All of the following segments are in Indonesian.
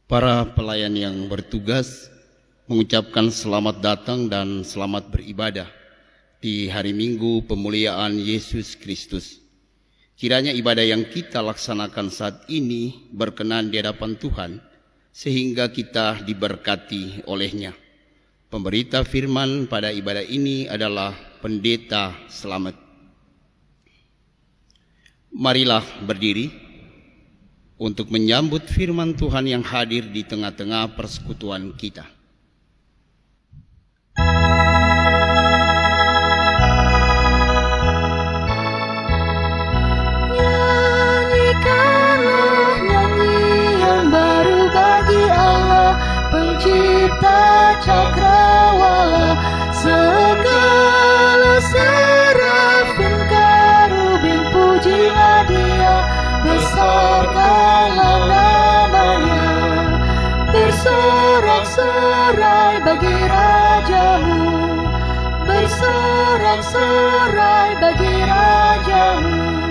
Para pelayan yang bertugas mengucapkan selamat datang dan selamat beribadah di hari Minggu pemuliaan Yesus Kristus. Kiranya ibadah yang kita laksanakan saat ini berkenan di hadapan Tuhan, sehingga kita diberkati olehnya. Pemberita firman pada ibadah ini adalah Pendeta Slamet. Marilah berdiri untuk menyambut firman Tuhan yang hadir di tengah-tengah persekutuan kita. Nyanyikanlah nyanyi yang baru bagi Allah, Pencipta cakrawala. Segala serafim kerubim pujilah Dia, besarkanlah namanya. Bersorak-sorai bagi Rajamu, bersorak-sorai bagi Rajamu.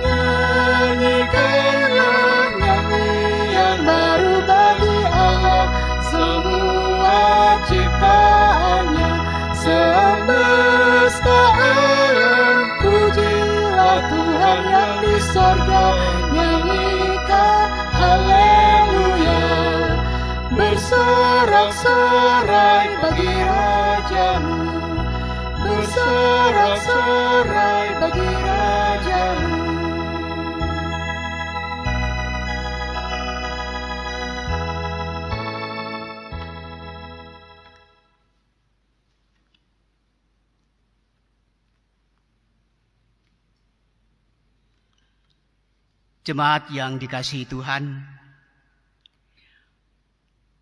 Nyanyikanlah nyanyi yang baru bagi Allah, semua ciptaannya. Semesta alam pujilah Tuhan yang di sorga, nyanyikan haleluya. Bersorak-sorai bagi Rajamu, bersorak-sorai bagi Rajamu. Jemaat yang dikasihi Tuhan,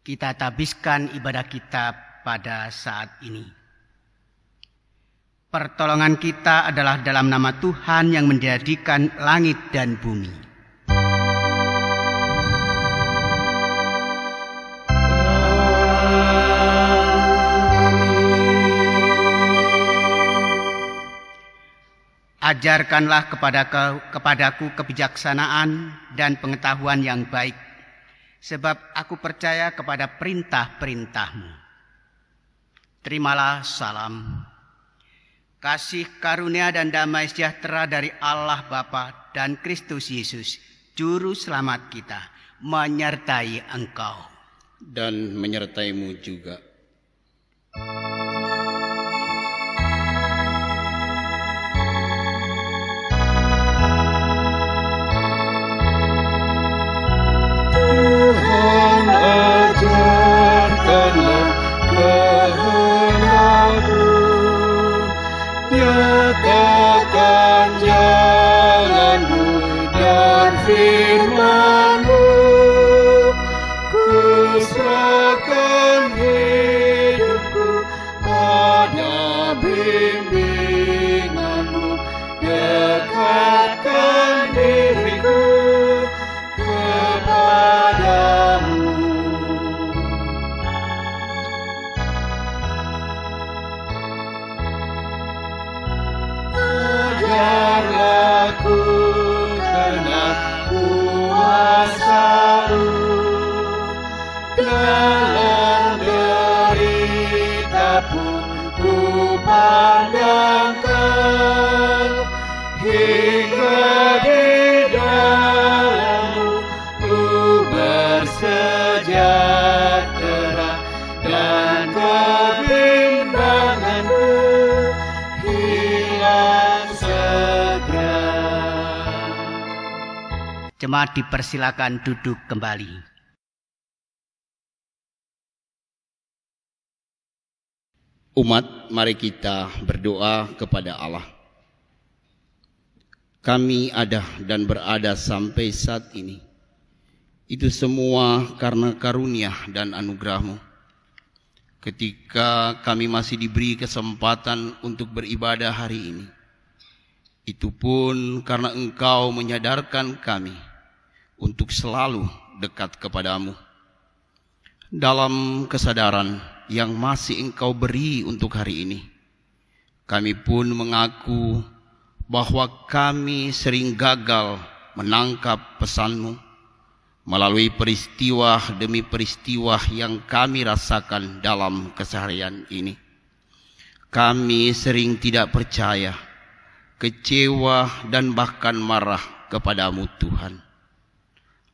kita tabiskan ibadah kita pada saat ini. Pertolongan kita adalah dalam nama Tuhan yang menjadikan langit dan bumi. Ajarkanlah kepadaku kebijaksanaan dan pengetahuan yang baik, sebab aku percaya kepada perintah-perintah-Mu. Terimalah salam, kasih karunia dan damai sejahtera dari Allah Bapa dan Kristus Yesus, Juru Selamat kita, menyertai engkau. Dan menyertaimu juga. Tuhan ajarkanlah kehendak-Mu, nyatakan jalan-Mu dan firman-Mu. Ku serahkan hidupku pada bimbingan-Mu, dekatkan diriku kepadamu. Ajarlah ku kenal kuasa-Mu, dalam derita pun ku pandangkan, hingga di dalam-Mu ku bersejahtera, dan kebimbangan-Mu hilang segera. Jemaat dipersilakan duduk kembali. Umat, mari kita berdoa kepada Allah. Kami ada dan berada sampai saat ini, itu semua karena karunia dan anugerah-Mu. Ketika kami masih diberi kesempatan untuk beribadah hari ini, itu pun karena Engkau menyadarkan kami untuk selalu dekat kepadamu. Dalam kesadaran yang masih Engkau beri untuk hari ini, kami pun mengaku bahwa kami sering gagal menangkap pesan-Mu melalui peristiwa demi peristiwa yang kami rasakan dalam keseharian ini. Kami sering tidak percaya, kecewa, dan bahkan marah kepada-Mu Tuhan.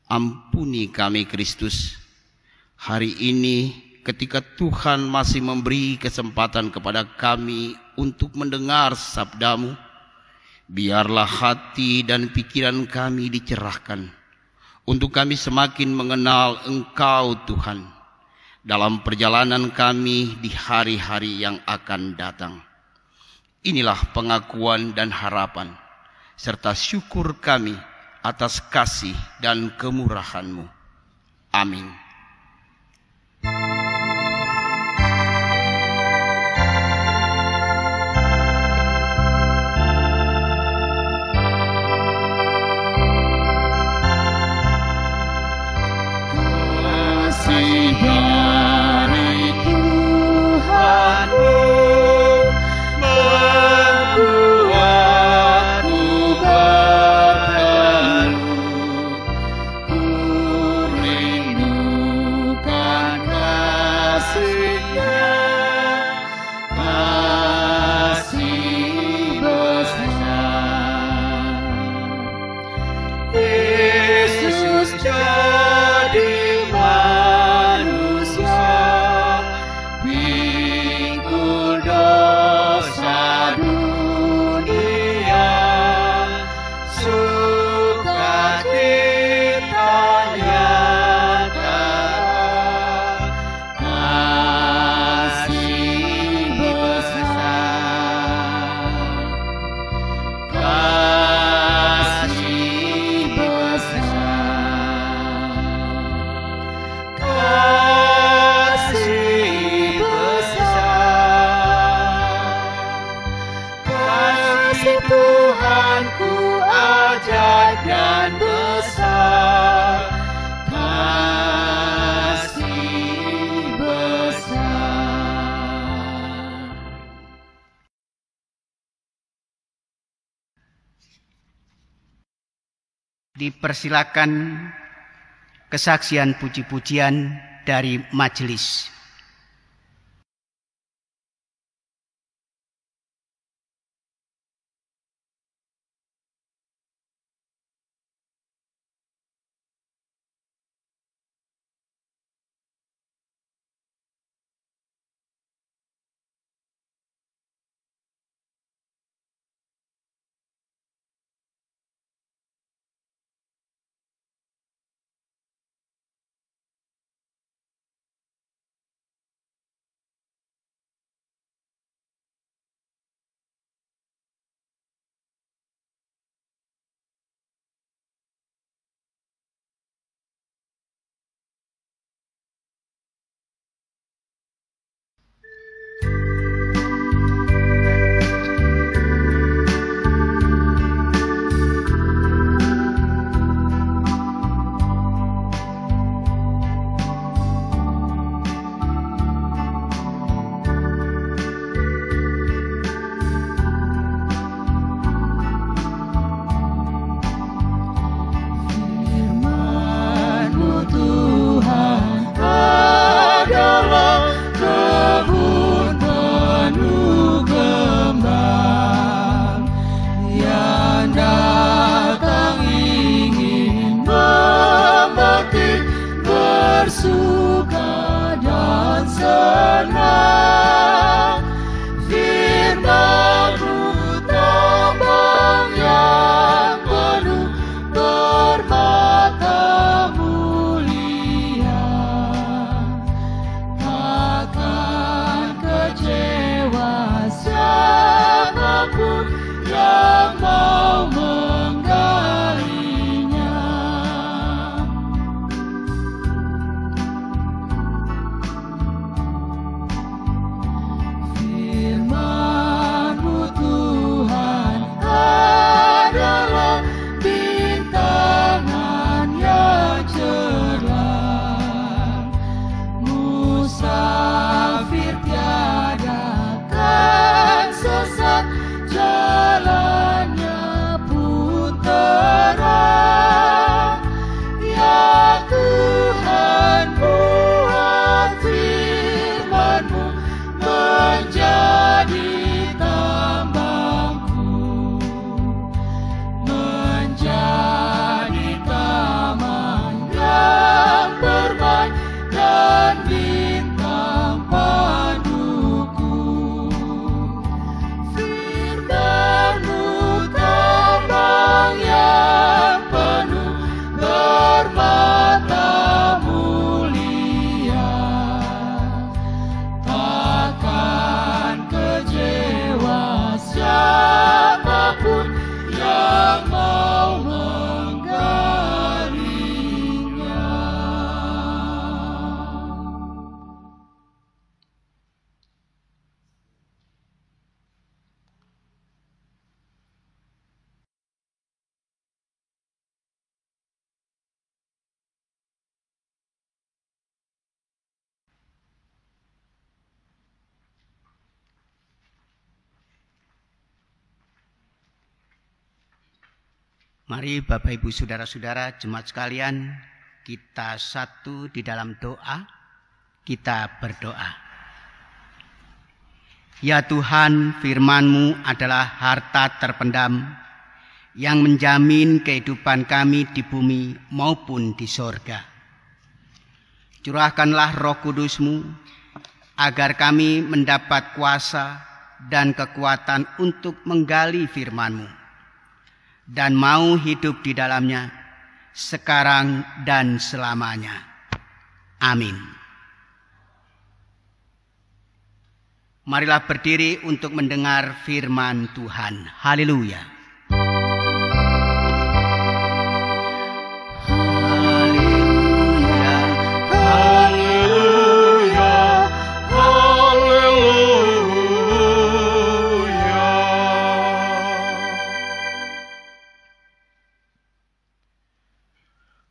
Ampuni kami Kristus. Hari ini ketika Tuhan masih memberi kesempatan kepada kami untuk mendengar sabda-Mu, biarlah hati dan pikiran kami dicerahkan untuk kami semakin mengenal Engkau Tuhan dalam perjalanan kami di hari-hari yang akan datang. Inilah pengakuan dan harapan serta syukur kami atas kasih dan kemurahan-Mu. Amin. Kasih dari Tuhanku membuatku berteduh. Ku rindukan kasih-Nya, kasih besar. Yesus jadi manusia, pikul dosa dunia, sukacitanya terang, kasih besar, kasih besar, kasih besar, kasih Tuhanku ajaib dan besar, kasih besar. Dipersilakan kesaksian puji-pujian dari majelis. Mari Bapak Ibu Saudara-saudara jemaat sekalian, kita satu di dalam doa, kita berdoa. Ya Tuhan, firman-Mu adalah harta terpendam yang menjamin kehidupan kami di bumi maupun di sorga. Curahkanlah Roh Kudus-Mu agar kami mendapat kuasa dan kekuatan untuk menggali firman-Mu dan mau hidup di dalamnya sekarang dan selamanya. Amin. Marilah berdiri untuk mendengar firman Tuhan. Haleluya.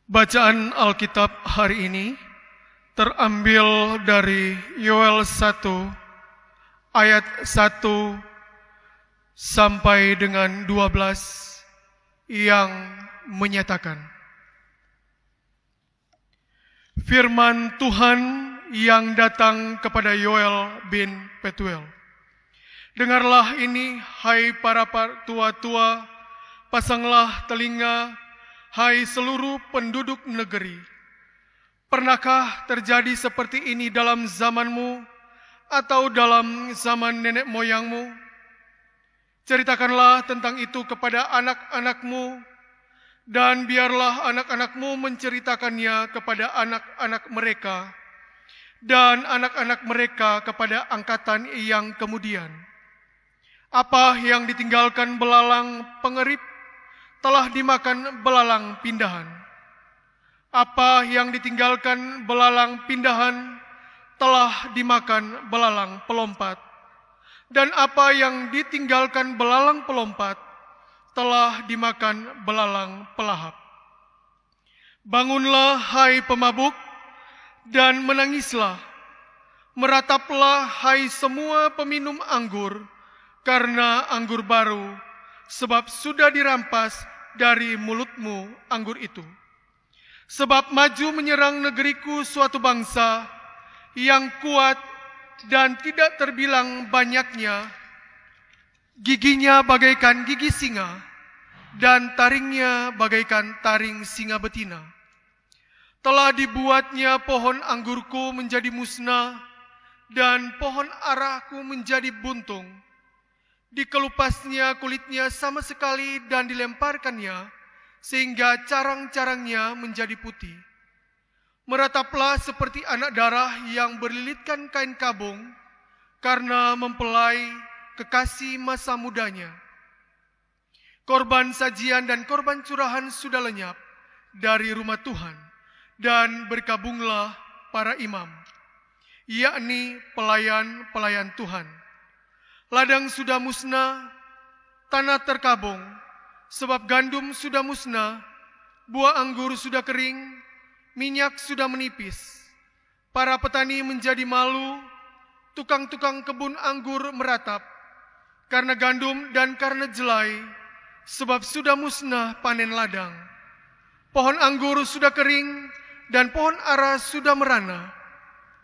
Bacaan Alkitab hari ini terambil dari Yoel 1 ayat 1 sampai dengan 12 yang menyatakan, firman Tuhan yang datang kepada Yoel bin Petuel. Dengarlah ini, hai para tua-tua, pasanglah telinga, hai seluruh penduduk negeri. Pernahkah terjadi seperti ini dalam zamanmu atau dalam zaman nenek moyangmu? Ceritakanlah tentang itu kepada anak-anakmu, dan biarlah anak-anakmu menceritakannya kepada anak-anak mereka, dan anak-anak mereka kepada angkatan yang kemudian. Apa yang ditinggalkan belalang pengerip telah dimakan belalang pindahan. Apa yang ditinggalkan belalang pindahan telah dimakan belalang pelompat. Dan apa yang ditinggalkan belalang pelompat telah dimakan belalang pelahap. Bangunlah, hai pemabuk, dan menangislah. Merataplah, hai semua peminum anggur, karena anggur baru, sebab sudah dirampas dari mulutmu anggur itu. Sebab maju menyerang negeriku suatu bangsa yang kuat dan tidak terbilang banyaknya, giginya bagaikan gigi singa, dan taringnya bagaikan taring singa betina. Telah dibuatnya pohon anggurku menjadi musnah, dan pohon arahku menjadi buntung. Dikelupasnya kulitnya sama sekali dan dilemparkannya, sehingga carang-carangnya menjadi putih. Merataplah seperti anak darah yang berlilitkan kain kabung, karena mempelai kekasih masa mudanya. Korban sajian dan korban curahan sudah lenyap dari rumah Tuhan, dan berkabunglah para imam, yakni pelayan-pelayan Tuhan. Ladang sudah musnah, tanah terkabung, sebab gandum sudah musnah, buah anggur sudah kering, minyak sudah menipis. Para petani menjadi malu, tukang-tukang kebun anggur meratap, karena gandum dan karena jelai, sebab sudah musnah panen ladang. Pohon anggur sudah kering, dan pohon ara sudah merana.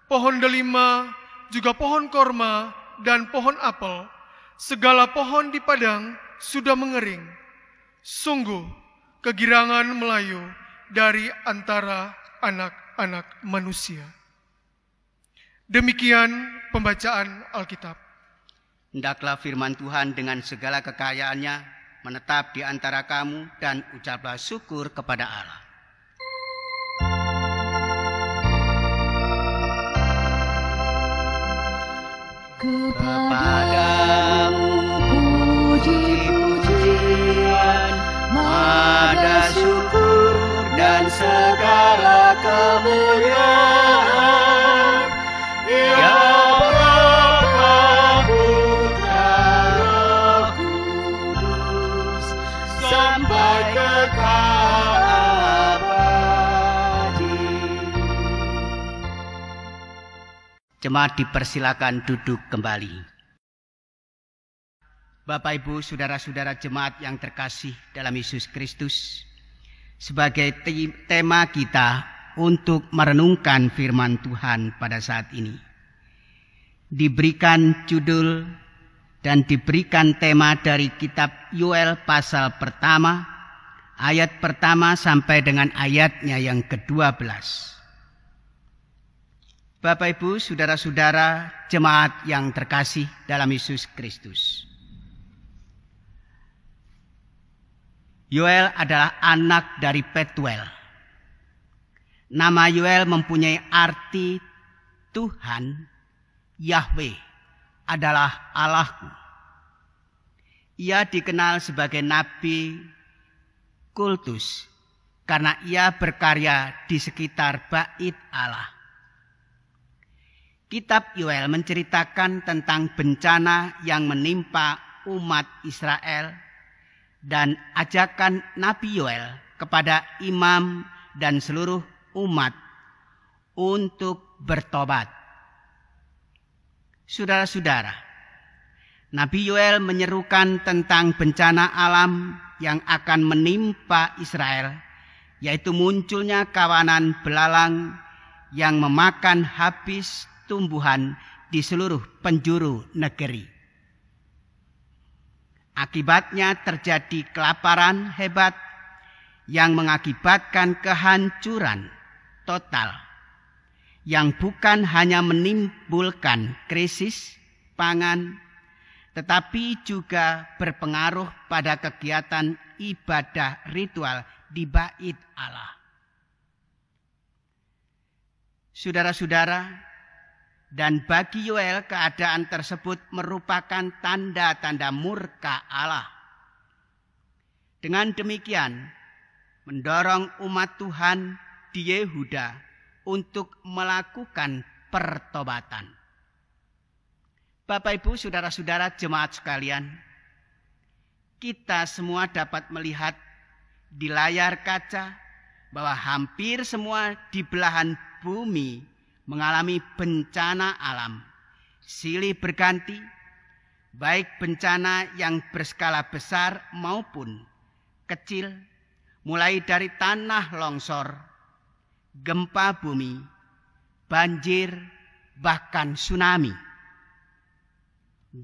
Pohon delima, juga pohon korma, dan pohon apel, segala pohon di padang sudah mengering. Sungguh kegirangan melayu dari antara anak-anak manusia. Demikian pembacaan Alkitab. Hendaklah firman Tuhan dengan segala kekayaannya menetap di antara kamu, dan ucaplah syukur kepada Allah. Kepadamu puji-pujian, mada syukur dan segala kemuliaan, ya Bapa, Putra, Roh Kudus, sampai kekal abadi. Jemaat dipersilakan duduk kembali. Bapak, Ibu, saudara-saudara jemaat yang terkasih dalam Yesus Kristus, sebagai tema kita untuk merenungkan firman Tuhan pada saat ini, diberikan judul dan diberikan tema dari kitab Yoel pasal pertama, ayat pertama sampai dengan ayatnya yang ke-12. Bapak, Ibu, saudara-saudara jemaat yang terkasih dalam Yesus Kristus, Yoel adalah anak dari Petuel. Nama Yoel mempunyai arti Tuhan, Yahweh adalah Allahku. Ia dikenal sebagai nabi kultus karena ia berkarya di sekitar bait Allah. Kitab Yoel menceritakan tentang bencana yang menimpa umat Israel dan ajakan Nabi Yoel kepada imam dan seluruh umat untuk bertobat. Saudara-saudara, Nabi Yoel menyerukan tentang bencana alam yang akan menimpa Israel, yaitu munculnya kawanan belalang yang memakan habis tumbuhan di seluruh penjuru negeri. Akibatnya terjadi kelaparan hebat yang mengakibatkan kehancuran total yang bukan hanya menimbulkan krisis pangan, tetapi juga berpengaruh pada kegiatan ibadah ritual di bait Allah. Saudara-saudara, dan bagi Yoel keadaan tersebut merupakan tanda-tanda murka Allah. Dengan demikian, mendorong umat Tuhan di Yehuda untuk melakukan pertobatan. Bapak, Ibu, saudara-saudara jemaat sekalian, kita semua dapat melihat di layar kaca bahwa hampir semua di belahan bumi mengalami bencana alam silih berganti, baik bencana yang berskala besar maupun kecil, mulai dari tanah longsor, gempa bumi, banjir, bahkan tsunami,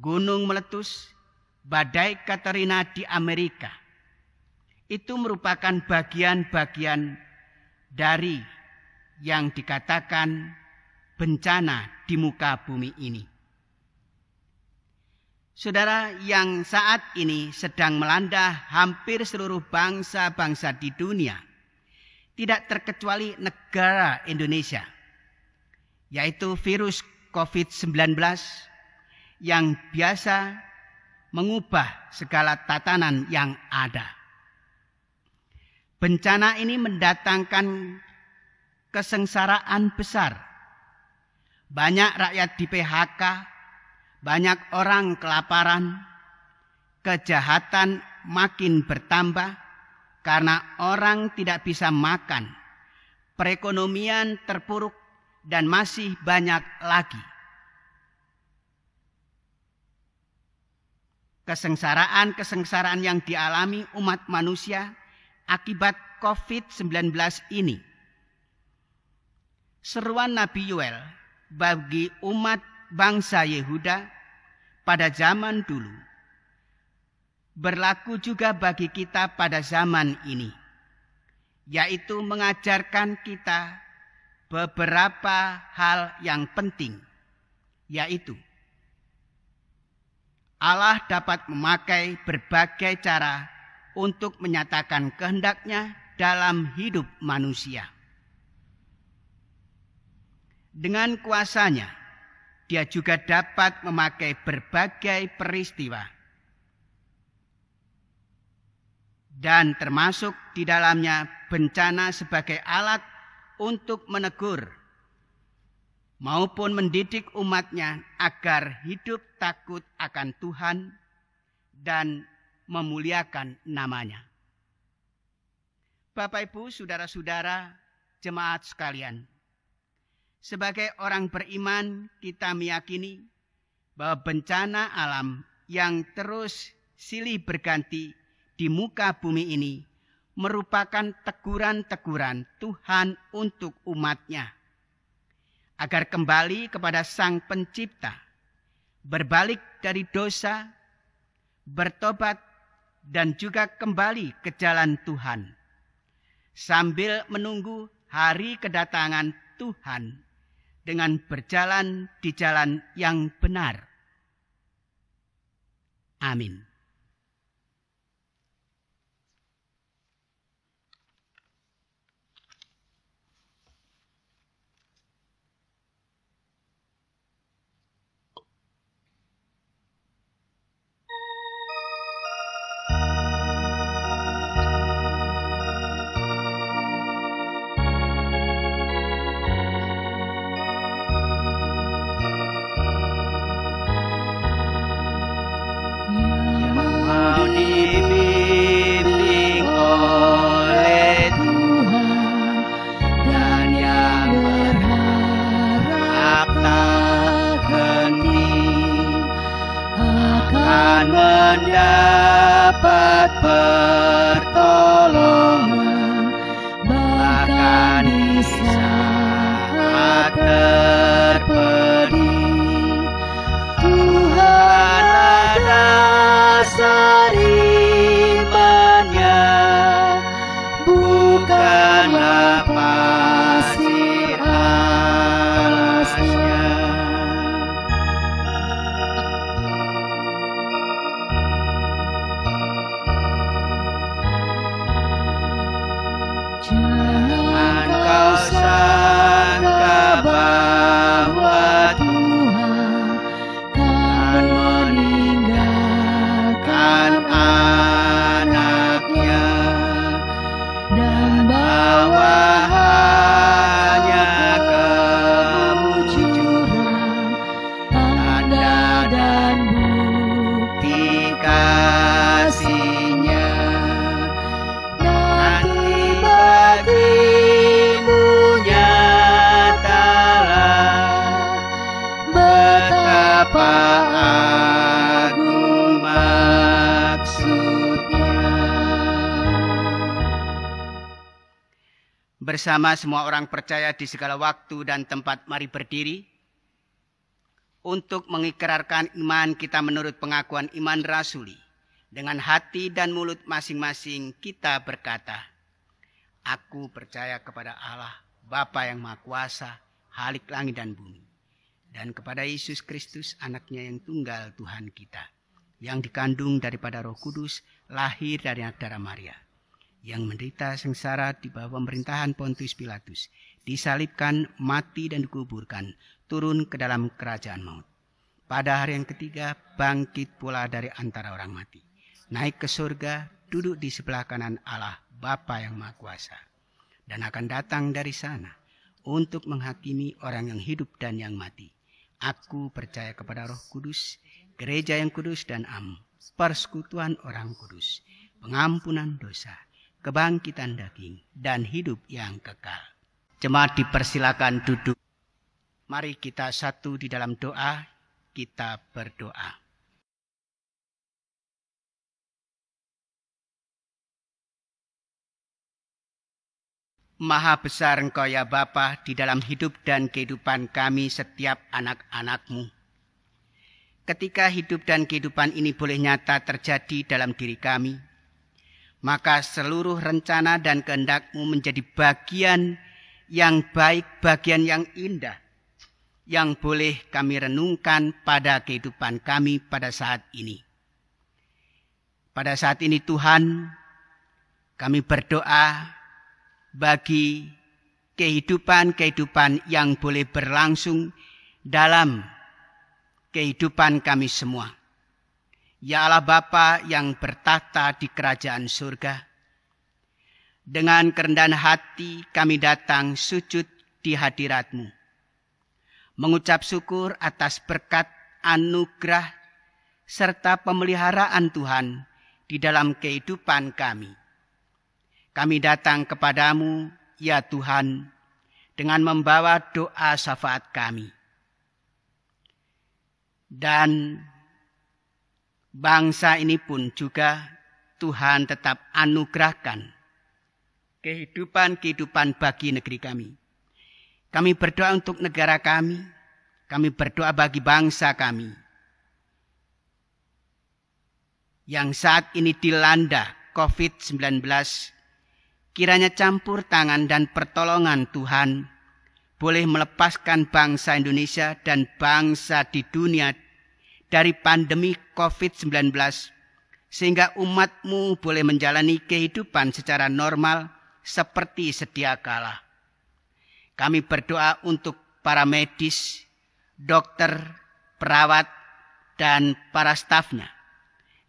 gunung meletus, badai Katrina di Amerika. Itu merupakan bagian-bagian dari yang dikatakan bencana di muka bumi ini. Saudara, yang saat ini sedang melanda hampir seluruh bangsa-bangsa di dunia, tidak terkecuali negara Indonesia, yaitu virus COVID-19 yang biasa mengubah segala tatanan yang ada. Bencana ini mendatangkan kesengsaraan besar. Banyak rakyat di PHK, banyak orang kelaparan, kejahatan makin bertambah karena orang tidak bisa makan, perekonomian terpuruk, dan masih banyak lagi. Kesengsaraan yang dialami umat manusia akibat COVID-19 ini. Seruan Nabi Yoel bagi umat bangsa Yehuda pada zaman dulu berlaku juga bagi kita pada zaman ini, yaitu mengajarkan kita beberapa hal yang penting, yaitu Allah dapat memakai berbagai cara untuk menyatakan kehendaknya dalam hidup manusia. Dengan kuasanya, Dia juga dapat memakai berbagai peristiwa. Dan termasuk di dalamnya bencana sebagai alat untuk menegur maupun mendidik umatnya agar hidup takut akan Tuhan dan memuliakan namanya. Bapak, Ibu, saudara-saudara, jemaat sekalian, sebagai orang beriman, kita meyakini bahwa bencana alam yang terus silih berganti di muka bumi ini merupakan teguran-teguran Tuhan untuk umat-Nya agar kembali kepada Sang Pencipta, berbalik dari dosa, bertobat, dan juga kembali ke jalan Tuhan, sambil menunggu hari kedatangan Tuhan dengan berjalan di jalan yang benar. Amin. Mau dibimbing oleh Tuhan dan yang berharap tak henti akan mendapat pertolongan bahkan di saat terpedih. Tuhan dasar imannya bukanlah pasir alasnya. Jangan kau sangka bahwa Tuhan kan meninggalkan anaknya dan bawa hanya kemunculan tanda dan bukti kasih-Nya. Nanti bagimu nyatalah betapa agung maksud-Nya. Bersama semua orang percaya di segala waktu dan tempat, mari berdiri untuk mengikrarkan iman kita menurut pengakuan iman rasuli. Dengan hati dan mulut masing-masing kita berkata, aku percaya kepada Allah, Bapa yang Maha Kuasa, Khalik langit dan bumi, dan kepada Yesus Kristus, anaknya yang tunggal Tuhan kita, yang dikandung daripada Roh Kudus, lahir dari darah Maria, yang menderita sengsara di bawah pemerintahan Pontius Pilatus, disalibkan, mati dan dikuburkan, turun ke dalam kerajaan maut. Pada hari yang ketiga bangkit pula dari antara orang mati, naik ke surga, duduk di sebelah kanan Allah Bapa yang Maha Kuasa, dan akan datang dari sana untuk menghakimi orang yang hidup dan yang mati. Aku percaya kepada Roh Kudus, gereja yang kudus dan am, persekutuan orang kudus, pengampunan dosa, kebangkitan daging, dan hidup yang kekal. Jemaat dipersilakan duduk. Mari kita satu di dalam doa, kita berdoa. Maha besar Engkau ya Bapa di dalam hidup dan kehidupan kami setiap anak-anak-Mu. Ketika hidup dan kehidupan ini boleh nyata terjadi dalam diri kami, maka seluruh rencana dan kehendak-Mu menjadi bagian yang baik, bagian yang indah, yang boleh kami renungkan pada kehidupan kami pada saat ini. Pada saat ini Tuhan, kami berdoa bagi kehidupan-kehidupan yang boleh berlangsung dalam kehidupan kami semua. Ya Allah Bapa yang bertahta di kerajaan surga, dengan kerendahan hati kami datang sujud di hadirat-Mu, mengucap syukur atas berkat, anugerah, serta pemeliharaan Tuhan di dalam kehidupan kami. Kami datang kepadamu, ya Tuhan, dengan membawa doa syafaat kami. Dan Bangsa ini pun juga Tuhan tetap anugerahkan kehidupan bagi negeri kami. Kami berdoa untuk negara kami berdoa bagi bangsa kami yang saat ini dilanda COVID-19. Kiranya campur tangan dan pertolongan Tuhan boleh melepaskan bangsa Indonesia dan bangsa di dunia dari pandemi COVID-19, sehingga umat-Mu boleh menjalani kehidupan secara normal seperti sedia kala. Kami berdoa untuk para medis, dokter, perawat, dan para stafnya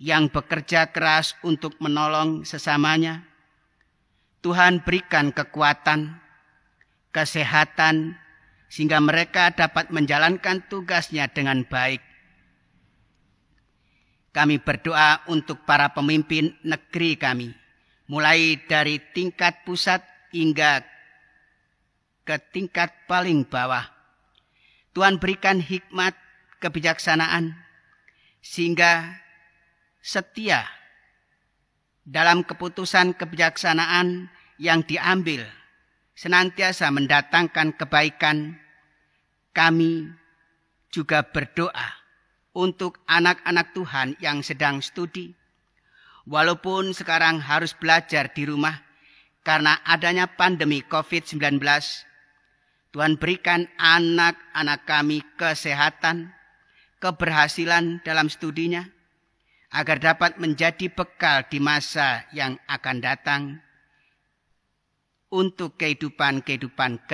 yang bekerja keras untuk menolong sesamanya. Tuhan berikan kekuatan, kesehatan, sehingga mereka dapat menjalankan tugasnya dengan baik. Kami berdoa untuk para pemimpin negeri kami, mulai dari tingkat pusat hingga ke tingkat paling bawah. Tuhan berikan hikmat, kebijaksanaan, sehingga setia dalam keputusan kebijaksanaan yang diambil senantiasa mendatangkan kebaikan. Kami juga berdoa untuk anak-anak Tuhan yang sedang studi, walaupun sekarang harus belajar di rumah karena adanya pandemi COVID-19. Tuhan berikan anak-anak kami kesehatan, keberhasilan dalam studinya, agar dapat menjadi bekal di masa yang akan datang untuk kehidupan ke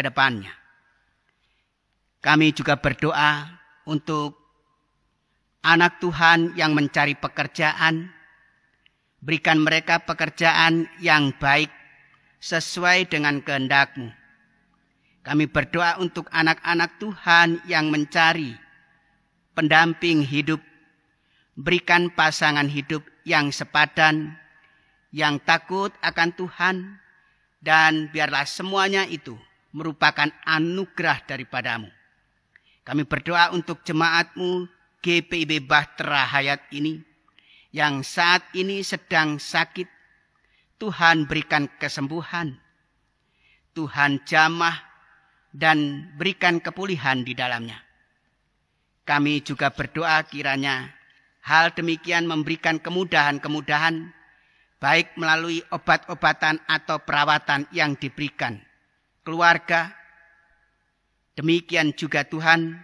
depannya. Kami juga berdoa untuk anak Tuhan yang mencari pekerjaan. Berikan mereka pekerjaan yang baik sesuai dengan kehendak-Mu. Kami berdoa untuk anak-anak Tuhan yang mencari pendamping hidup. Berikan pasangan hidup yang sepadan, yang takut akan Tuhan, dan biarlah semuanya itu merupakan anugerah daripada-Mu. Kami berdoa untuk jemaat-Mu GPIB Bahtera Hayat ini, yang saat ini sedang sakit. Tuhan berikan kesembuhan, Tuhan jamah dan berikan kepulihan di dalamnya. Kami juga berdoa kiranya hal demikian memberikan kemudahan-kemudahan, baik melalui obat-obatan atau perawatan yang diberikan keluarga. Demikian juga Tuhan,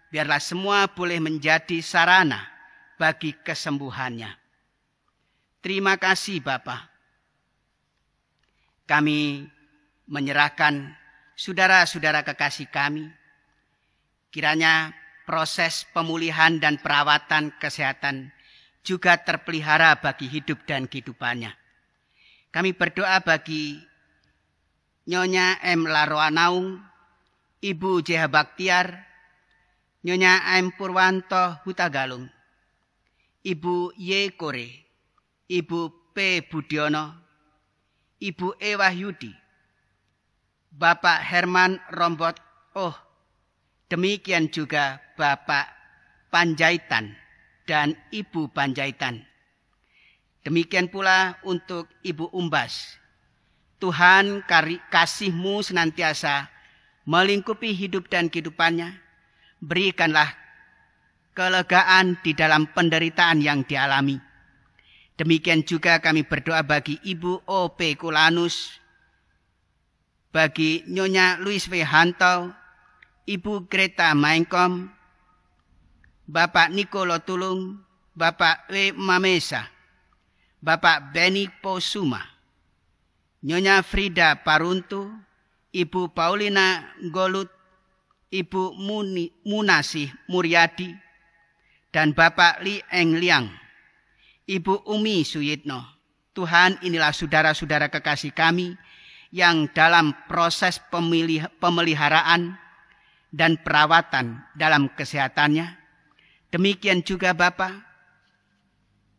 biarlah semua boleh menjadi sarana bagi kesembuhannya. Terima kasih Bapa. Kami menyerahkan saudara-saudara kekasih kami. Kiranya proses pemulihan dan perawatan kesehatan juga terpelihara bagi hidup dan kehidupannya. Kami berdoa bagi Nyonya M. Laroanaung, Ibu J.H. Baktiar, Nyonya M. Purwanto Hutagalung, Ibu Y. Kore, Ibu P. Budiono, Ibu E. Wahyudi, Bapak Herman Rombot, demikian juga Bapak Panjaitan dan Ibu Panjaitan. Demikian pula untuk Ibu Umbas. Tuhan kasih-Mu senantiasa melingkupi hidup dan kehidupannya. Berikanlah kelegaan di dalam penderitaan yang dialami. Demikian juga kami berdoa bagi Ibu O.P. Kulanus, bagi Nyonya Louis W. Hantau, Ibu Greta Maengkom, Bapak Nikolo Tulung, Bapak W. Mamesa, Bapak Beni Posuma, Nyonya Frida Paruntu, Ibu Paulina Golut, Ibu Munasih Muryadi, dan Bapak Li Eng Liang, Ibu Umi Suyitno. Tuhan, inilah saudara-saudara kekasih kami yang dalam proses pemeliharaan dan perawatan dalam kesehatannya. Demikian juga Bapa,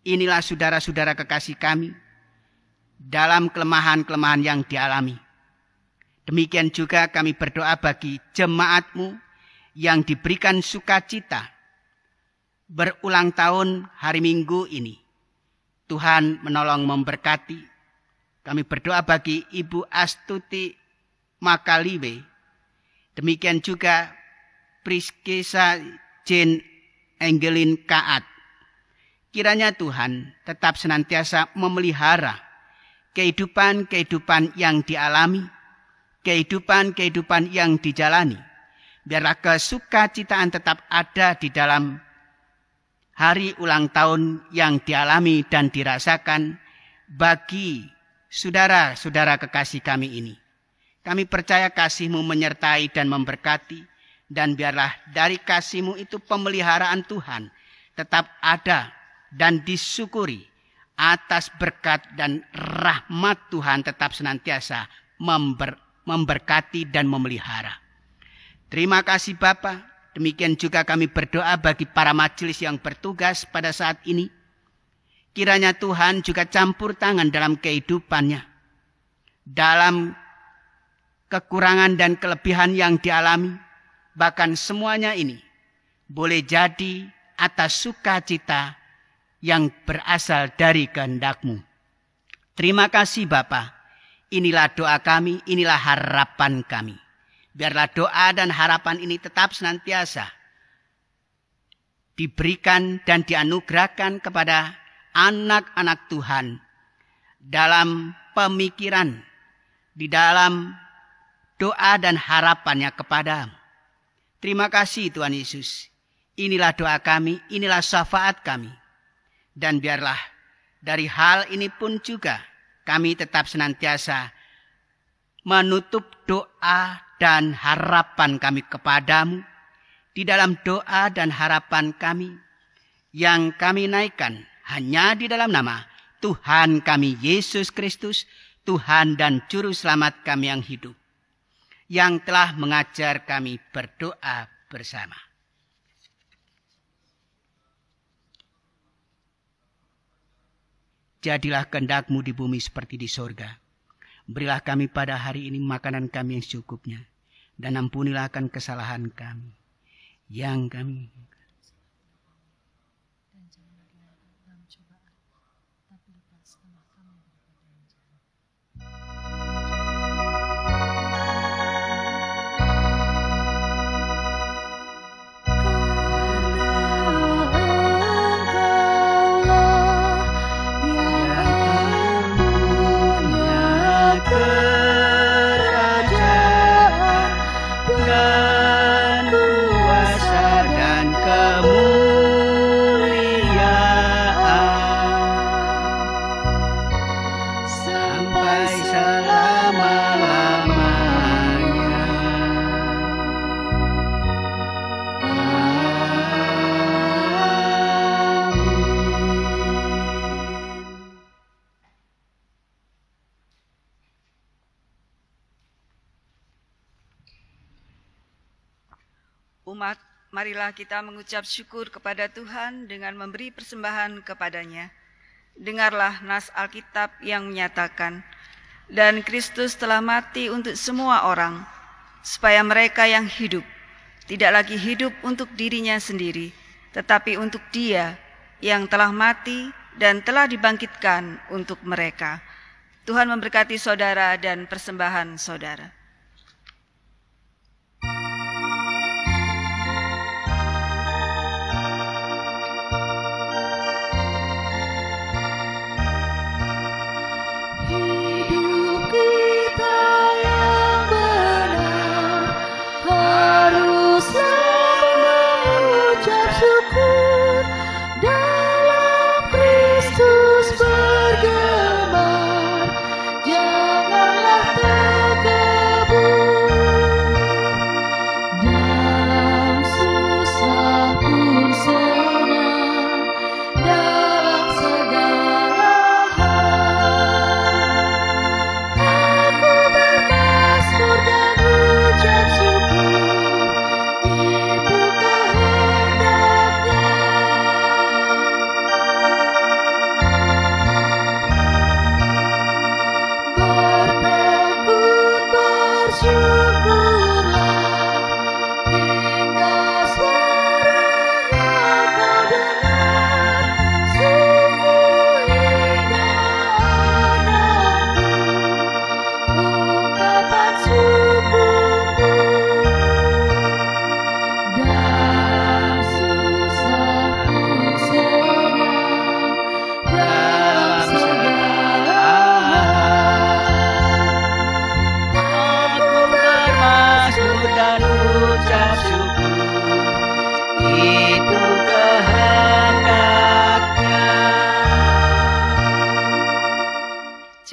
inilah saudara-saudara kekasih kami dalam kelemahan-kelemahan yang dialami. Demikian juga kami berdoa bagi jemaat-Mu yang diberikan sukacita berulang tahun hari Minggu ini. Tuhan menolong memberkati. Kami berdoa bagi Ibu Astuti Makaliwe. Demikian juga Priskesa Jane Angelin Kaat. Kiranya Tuhan tetap senantiasa memelihara kehidupan-kehidupan yang dialami, kehidupan-kehidupan yang dijalani. Biarlah kesukacitaan tetap ada di dalam hari ulang tahun yang dialami dan dirasakan bagi saudara-saudara kekasih kami ini. Kami percaya kasih-Mu menyertai dan memberkati, dan biarlah dari kasih-Mu itu pemeliharaan Tuhan tetap ada dan disyukuri atas berkat dan rahmat Tuhan tetap senantiasa memberkati dan memelihara. Terima kasih Bapa. Demikian juga kami berdoa bagi para majelis yang bertugas pada saat ini. Kiranya Tuhan juga campur tangan dalam kehidupannya. Dalam kekurangan dan kelebihan yang dialami. Bahkan semuanya ini boleh jadi atas sukacita yang berasal dari kehendak-Mu. Terima kasih Bapa. Inilah doa kami, inilah harapan kami. Biarlah doa dan harapan ini tetap senantiasa diberikan dan dianugerahkan kepada anak-anak Tuhan dalam pemikiran, di dalam doa dan harapannya kepada-Mu. Terima kasih Tuhan Yesus. Inilah doa kami, inilah syafaat kami. Dan biarlah dari hal ini pun juga kami tetap senantiasa menutup doa dan harapan kami kepada-Mu. Di dalam doa dan harapan kami yang kami naikkan hanya di dalam nama Tuhan kami Yesus Kristus, Tuhan dan Juru Selamat kami yang hidup, yang telah mengajar kami berdoa bersama. Jadilah kehendak-Mu di bumi seperti di sorga. Berilah kami pada hari ini makanan kami yang secukupnya. Dan ampunilah akan kesalahan kami yang kami. Umat, marilah kita mengucap syukur kepada Tuhan dengan memberi persembahan kepadanya. Dengarlah nas Alkitab yang menyatakan, dan Kristus telah mati untuk semua orang, supaya mereka yang hidup tidak lagi hidup untuk dirinya sendiri, tetapi untuk Dia yang telah mati dan telah dibangkitkan untuk mereka. Tuhan memberkati saudara dan persembahan saudara. Janganlah terkejut.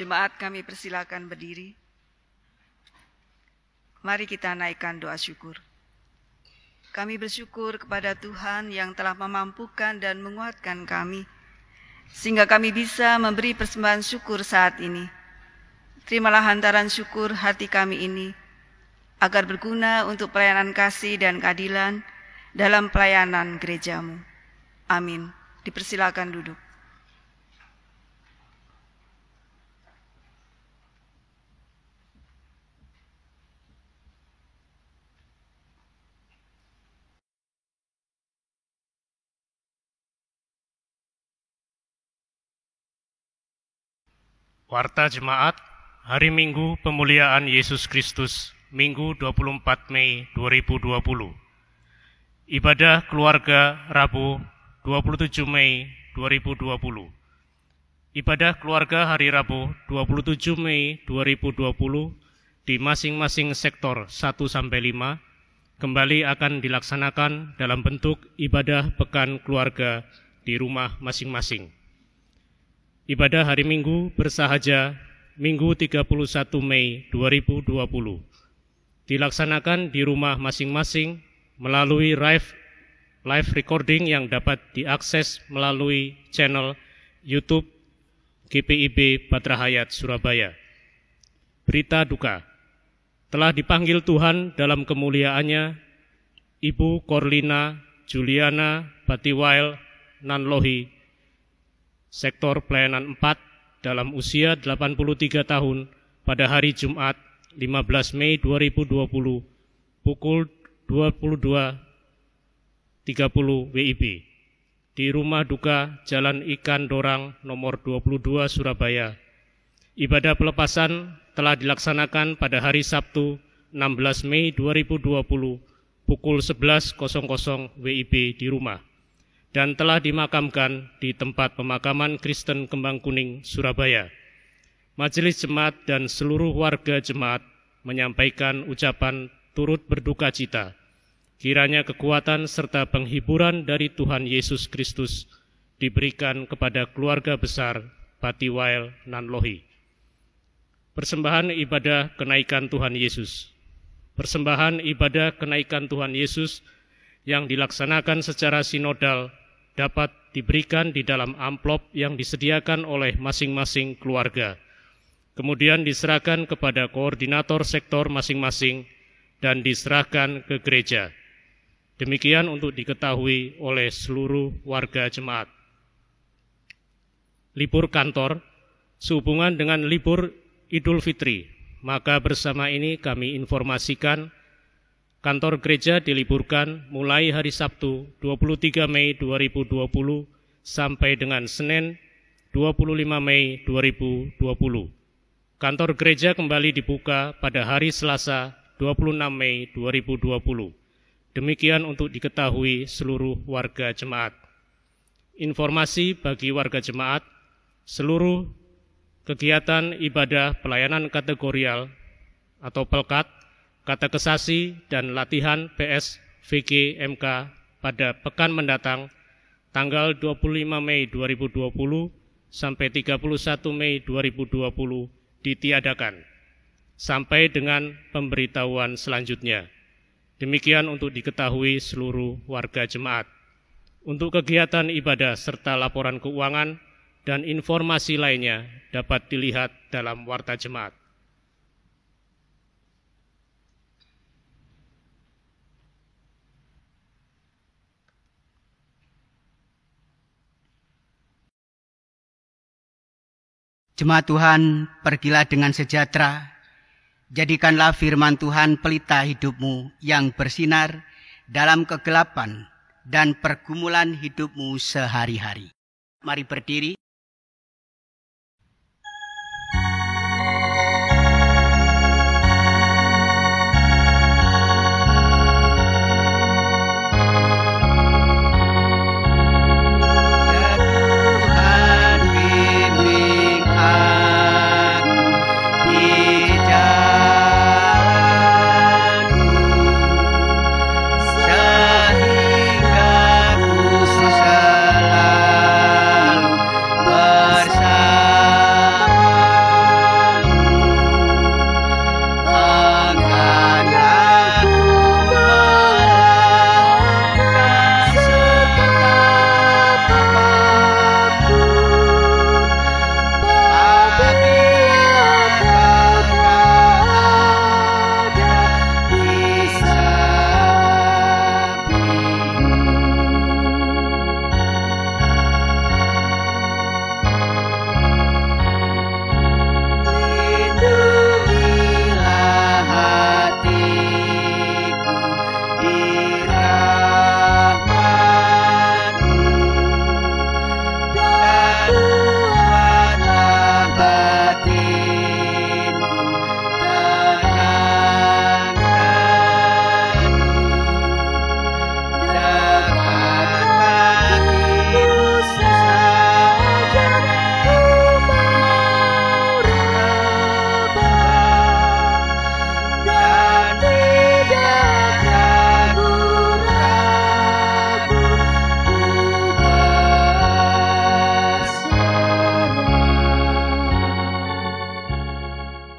Jemaat kami persilakan berdiri. Mari kita naikkan doa syukur. Kami bersyukur kepada Tuhan yang telah memampukan dan menguatkan kami, sehingga kami bisa memberi persembahan syukur saat ini. Terimalah hantaran syukur hati kami ini, agar berguna untuk pelayanan kasih dan keadilan dalam pelayanan gerejamu. Amin. Dipersilakan duduk. Warta Jemaat, Hari Minggu Pemuliaan Yesus Kristus, Minggu 24 Mei 2020. Ibadah Keluarga Rabu 27 Mei 2020. Ibadah keluarga hari Rabu 27 Mei 2020 di masing-masing sektor 1-5 kembali akan dilaksanakan dalam bentuk ibadah pekan keluarga di rumah masing-masing. Ibadah hari Minggu bersahaja Minggu 31 Mei 2020 dilaksanakan di rumah masing-masing melalui live recording yang dapat diakses melalui channel YouTube GPIB Batrahayat Surabaya. Berita duka, telah dipanggil Tuhan dalam kemuliaannya Ibu Korlina Juliana Batiwail Nanlohi, Sektor Pelayanan 4 dalam usia 83 tahun pada hari Jumat 15 Mei 2020 pukul 22.30 WIB di Rumah Duka Jalan Ikan Dorang nomor 22 Surabaya. Ibadah pelepasan telah dilaksanakan pada hari Sabtu 16 Mei 2020 pukul 11.00 WIB di rumah dan telah dimakamkan di tempat pemakaman Kristen Kembang Kuning, Surabaya. Majelis Jemaat dan seluruh warga jemaat menyampaikan ucapan turut berduka cita. Kiranya kekuatan serta penghiburan dari Tuhan Yesus Kristus diberikan kepada keluarga besar Batiwail Nanlohi. Persembahan ibadah kenaikan Tuhan Yesus. Persembahan ibadah kenaikan Tuhan Yesus yang dilaksanakan secara sinodal dapat diberikan di dalam amplop yang disediakan oleh masing-masing keluarga. Kemudian diserahkan kepada koordinator sektor masing-masing dan diserahkan ke gereja. Demikian untuk diketahui oleh seluruh warga jemaat. Libur kantor sehubungan dengan libur Idul Fitri, maka bersama ini kami informasikan kantor gereja diliburkan mulai hari Sabtu 23 Mei 2020 sampai dengan Senin 25 Mei 2020. Kantor gereja kembali dibuka pada hari Selasa 26 Mei 2020. Demikian untuk diketahui seluruh warga jemaat. Informasi bagi warga jemaat, seluruh kegiatan ibadah pelayanan kategorial atau pelkat, katekesasi dan latihan PSVG MK pada pekan mendatang tanggal 25 Mei 2020 sampai 31 Mei 2020 ditiadakan sampai dengan pemberitahuan selanjutnya. Demikian untuk diketahui seluruh warga jemaat. Untuk kegiatan ibadah serta laporan keuangan dan informasi lainnya dapat dilihat dalam warta jemaat. Jemaat Tuhan, pergilah dengan sejahtera. Jadikanlah firman Tuhan pelita hidupmu yang bersinar dalam kegelapan dan pergumulan hidupmu sehari-hari. Mari berdiri. Sehingga ku selalu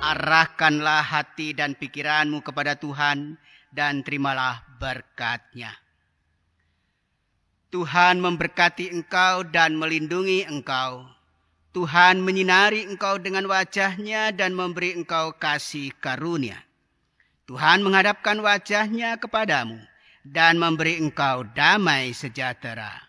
arahkanlah hati dan pikiranmu kepada Tuhan dan terimalah berkat-Nya. Tuhan memberkati engkau dan melindungi engkau. Tuhan menyinari engkau dengan wajah-Nya dan memberi engkau kasih karunia. Tuhan menghadapkan wajah-Nya kepadamu dan memberi engkau damai sejahtera.